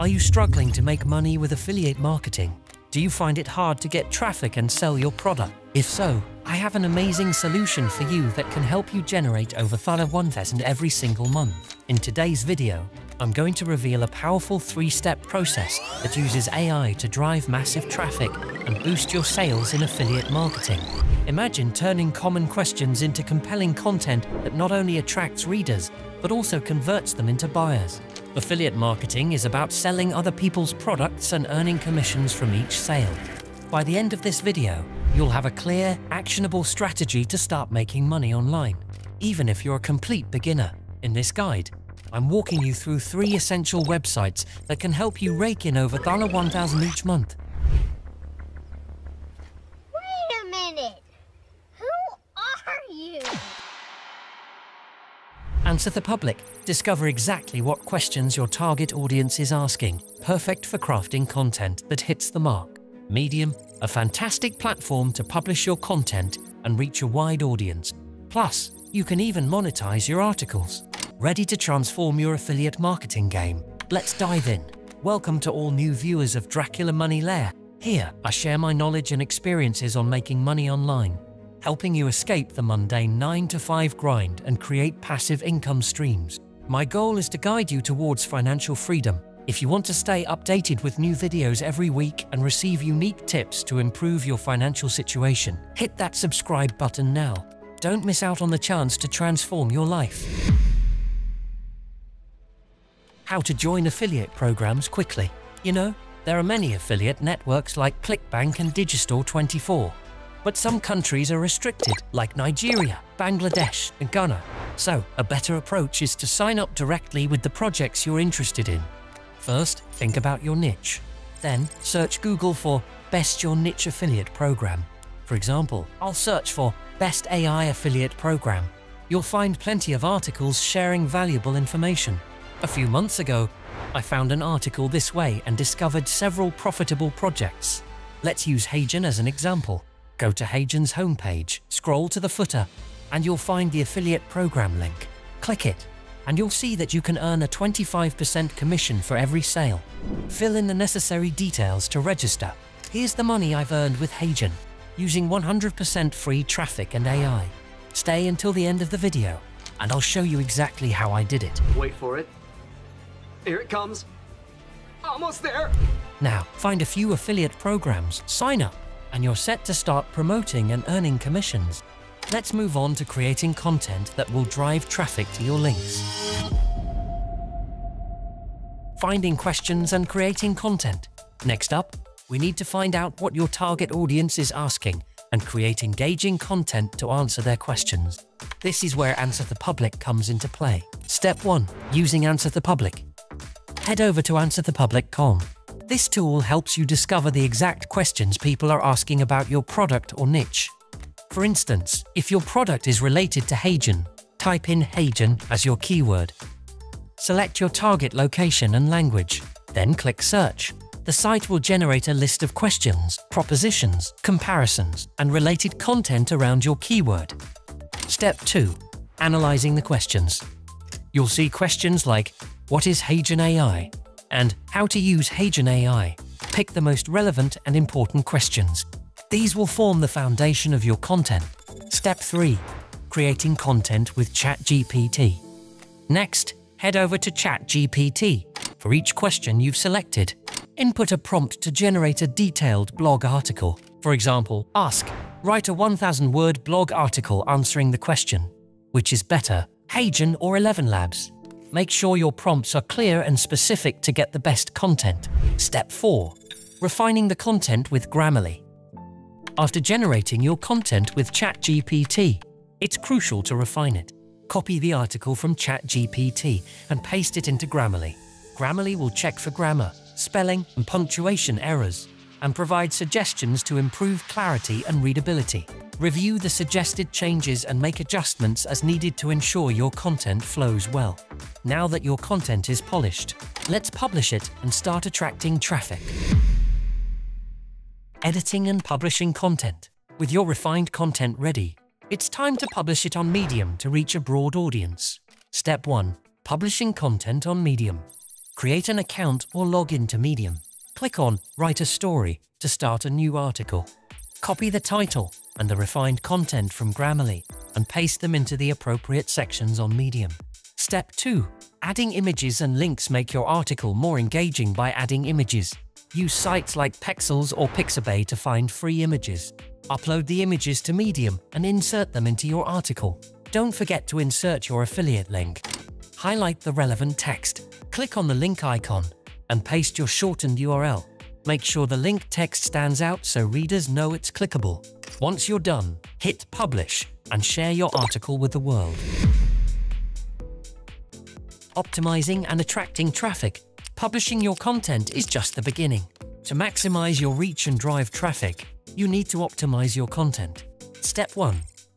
Are you struggling to make money with affiliate marketing? Do you find it hard to get traffic and sell your product? If so, I have an amazing solution for you that can help you generate over $1,000 every single month. In today's video, I'm going to reveal a powerful 3-step process that uses AI to drive massive traffic and boost your sales in affiliate marketing. Imagine turning common questions into compelling content that not only attracts readers, but also converts them into buyers. Affiliate marketing is about selling other people's products and earning commissions from each sale. By the end of this video, you'll have a clear, actionable strategy to start making money online, even if you're a complete beginner. In this guide, I'm walking you through 3 essential websites that can help you rake in over $1,000 each month. Wait a minute! Who are you? Answer the public. Discover exactly what questions your target audience is asking. Perfect for crafting content that hits the mark. Medium, a fantastic platform to publish your content and reach a wide audience. Plus, you can even monetize your articles. Ready to transform your affiliate marketing game? Let's dive in. Welcome to all new viewers of Dracula Money Lair. Here, I share my knowledge and experiences on making money online, helping you escape the mundane 9-to-5 grind and create passive income streams. My goal is to guide you towards financial freedom. If you want to stay updated with new videos every week and receive unique tips to improve your financial situation, hit that subscribe button now. Don't miss out on the chance to transform your life. How to join affiliate programs quickly. You know, there are many affiliate networks like ClickBank and Digistore24. But some countries are restricted, like Nigeria, Bangladesh, and Ghana. So, a better approach is to sign up directly with the projects you're interested in. First, think about your niche. Then, search Google for Best Your Niche Affiliate Program. For example, I'll search for Best AI Affiliate Program. You'll find plenty of articles sharing valuable information. A few months ago, I found an article this way and discovered several profitable projects. Let's use Hagen as an example. Go to Hagen's homepage, scroll to the footer, and you'll find the affiliate program link. Click it, and you'll see that you can earn a 25% commission for every sale. Fill in the necessary details to register. Here's the money I've earned with Hagen, using 100% free traffic and AI. Stay until the end of the video, and I'll show you exactly how I did it. Wait for it. Here it comes. Almost there. Now, find a few affiliate programs, sign up, and you're set to start promoting and earning commissions. Let's move on to creating content that will drive traffic to your links. Finding questions and creating content. Next up, we need to find out what your target audience is asking and create engaging content to answer their questions. This is where Answer the Public comes into play. Step 1. Using Answer the Public. Head over to answerthepublic.com. This tool helps you discover the exact questions people are asking about your product or niche. For instance, if your product is related to Hagen, type in Hagen as your keyword. Select your target location and language, then click Search. The site will generate a list of questions, propositions, comparisons, and related content around your keyword. Step 2. Analyzing the questions. You'll see questions like, what is Hagen AI? And how to use Hagen AI. Pick the most relevant and important questions. These will form the foundation of your content. Step 3. Creating content with ChatGPT. Next, head over to ChatGPT. For each question you've selected, input a prompt to generate a detailed blog article. For example, ask, write a 1,000-word blog article answering the question, which is better, Hagen or 11 Labs? Make sure your prompts are clear and specific to get the best content. Step 4. Refining the content with Grammarly. After generating your content with ChatGPT, it's crucial to refine it. Copy the article from ChatGPT and paste it into Grammarly. Grammarly will check for grammar, spelling, and punctuation errors, and provide suggestions to improve clarity and readability. Review the suggested changes and make adjustments as needed to ensure your content flows well. Now that your content is polished, let's publish it and start attracting traffic. Editing and publishing content. With your refined content ready, it's time to publish it on Medium to reach a broad audience. Step 1. Publishing content on Medium. Create an account or log into Medium. Click on Write a Story to start a new article. Copy the title and the refined content from Grammarly and paste them into the appropriate sections on Medium. Step 2. Adding images and links make your article more engaging by adding images. Use sites like Pexels or Pixabay to find free images. Upload the images to Medium and insert them into your article. Don't forget to insert your affiliate link. Highlight the relevant text. Click on the link icon and paste your shortened URL. Make sure the link text stands out so readers know it's clickable. Once you're done, hit Publish and share your article with the world. Optimizing and attracting traffic. Publishing your content is just the beginning. To maximize your reach and drive traffic, you need to optimize your content. Step 1.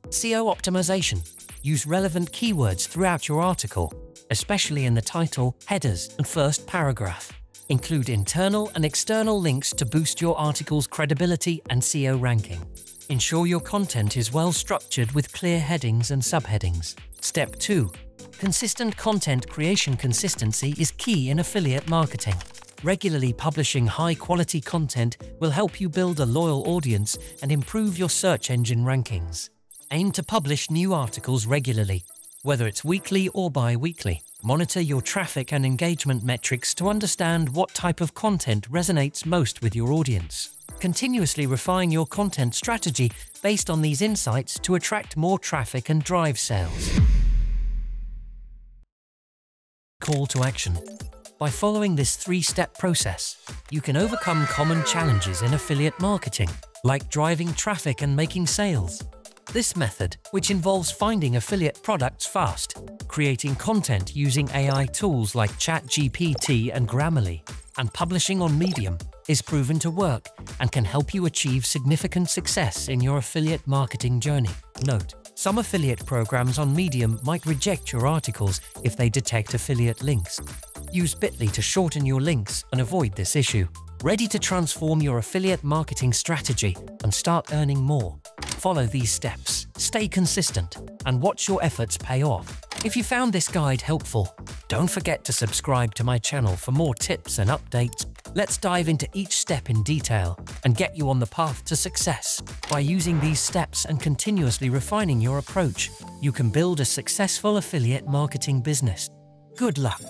SEO optimization. Use relevant keywords throughout your article, especially in the title, headers, and first paragraph. Include internal and external links to boost your article's credibility and SEO ranking. Ensure your content is well structured with clear headings and subheadings. Step 2. Consistent content creation. Consistency is key in affiliate marketing. Regularly publishing high-quality content will help you build a loyal audience and improve your search engine rankings. Aim to publish new articles regularly, whether it's weekly or bi-weekly. Monitor your traffic and engagement metrics to understand what type of content resonates most with your audience. Continuously refine your content strategy based on these insights to attract more traffic and drive sales. Call to action. By following this 3-step process, you can overcome common challenges in affiliate marketing, like driving traffic and making sales. This method, which involves finding affiliate products fast, creating content using AI tools like ChatGPT and Grammarly, and publishing on Medium, is proven to work and can help you achieve significant success in your affiliate marketing journey. Note: some affiliate programs on Medium might reject your articles if they detect affiliate links. Use Bitly to shorten your links and avoid this issue. Ready to transform your affiliate marketing strategy and start earning more? Follow these steps, stay consistent, and watch your efforts pay off. If you found this guide helpful, don't forget to subscribe to my channel for more tips and updates. Let's dive into each step in detail and get you on the path to success. By using these steps and continuously refining your approach, you can build a successful affiliate marketing business. Good luck!